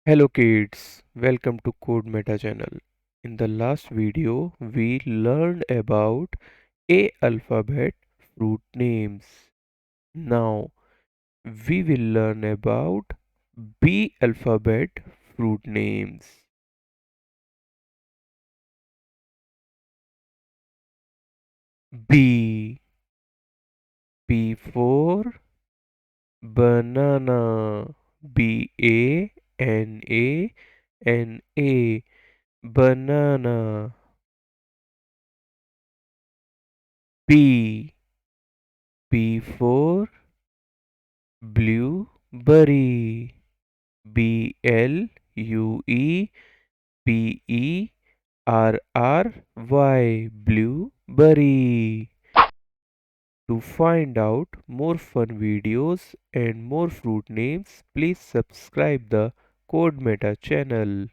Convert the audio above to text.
Hello kids, welcome to Code Meta channel. In the last video, we learned about A alphabet fruit names. Now, we will learn about B alphabet fruit names. B. B for banana. B-A-N-A-N-A. Banana. B. B for blueberry. Blueberry. Blueberry. To find out more fun videos and more fruit names, please subscribe the Code Meta channel.